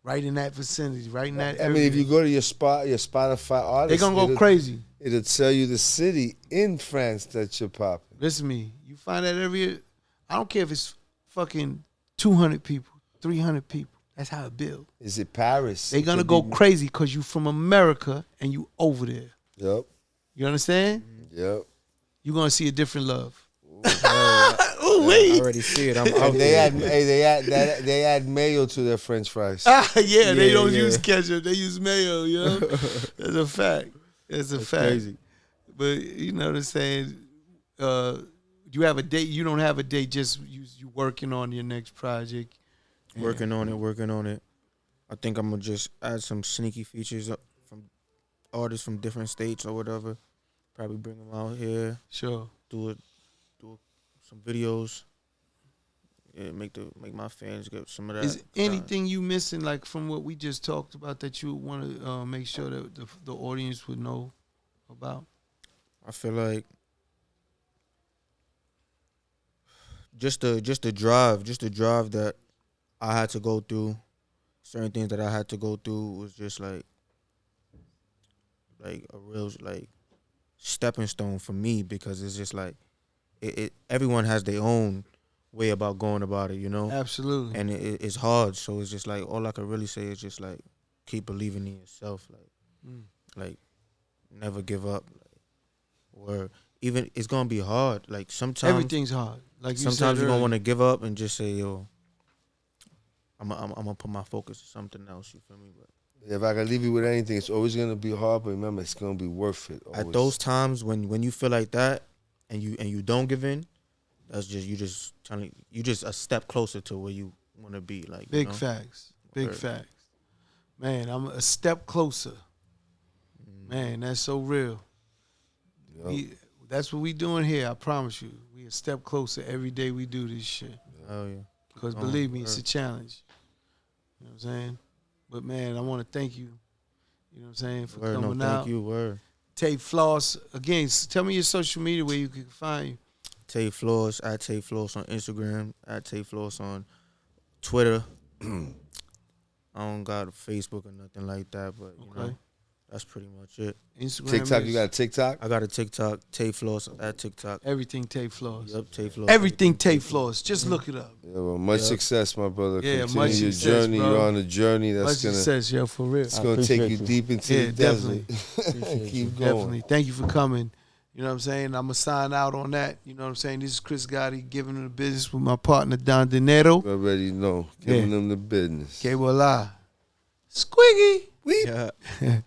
Right in that vicinity, right in that area. I mean, if you go to your Spotify artist, they're gonna go crazy. It'll tell you the city in France that you're popping. Listen to me. You find that area, I don't care if it's fucking 200 people, 300 people. That's how it builds. Is it Paris? They're gonna go crazy because you from America and you over there. Yep. You understand? Yep. You're gonna see a different love. Ooh, wait. I already see it. I'm out They add mayo to their French fries. Yeah, they don't yeah. use ketchup. They use mayo, That's a fact. That's a fact. crazy. But you know what I'm saying? You have a date. You don't have a date. Just you working on your next project. Working on it. I think I'm gonna just add some sneaky features up from artists from different states or whatever. Probably bring them out here. Sure. Do some videos. Yeah, make my fans get some of that. Is anything you missing, like from what we just talked about, that you want to make sure that the audience would know about? I feel like just the drive that I had to go through, certain things that I had to go through was just like a real stepping stone for me, because it's just like it everyone has their own way about going about it, Absolutely. and it's hard. So it's just like all I can really say is just like keep believing in yourself, like never give up, or even it's gonna be hard. Like sometimes Everything's hard. Like you sometimes said you're gonna earlier. want to give up and just say, yo, I'm gonna put my focus to something else. You feel me? But If I can leave you with anything, it's always gonna be hard, but remember, it's gonna be worth it. Always. at those times when you feel like that and you don't give in, that's just you just a step closer to where you want to be. Like Big facts. Big Word. facts. Man, I'm a step closer. Man, that's so real. Yep. That's what we doing here, I promise you. We a step closer every day we do this shit. Oh yeah. Because going, believe me, it's a word. challenge. You know what I'm saying? But man, I want to thank you. You know what I'm saying, for Word, coming no, out. thank you. Word. Tayy Floss. Again, tell me your social media where you can find you. Tayy Floss, at Tayy Floss on Instagram, at Tayy Floss on Twitter. I don't got a Facebook or nothing like that, but you know, that's pretty much it. Instagram. TikTok, is you got a TikTok? I got a TikTok, Tayy Floss at TikTok. everything Tayy Floss. Yup, Tayy Floss. Everything Tayy Floss. Just look it up. Yeah, well, much Yeah. success, my brother. Yeah, Continue much your success, journey. bro. You're on a journey Much that's gonna success, yo, for real. it's gonna take you appreciate you. deep into Yeah, the desert. Appreciate Keep going. Definitely. Thank you for coming. You know what I'm saying? I'm going to sign out on that. You know what I'm saying? This is Chris Gotti, Givin Them The Business with my partner, Dinero. You already know. Yeah. Giving them the business. Que voila. Squiggy. We Yeah.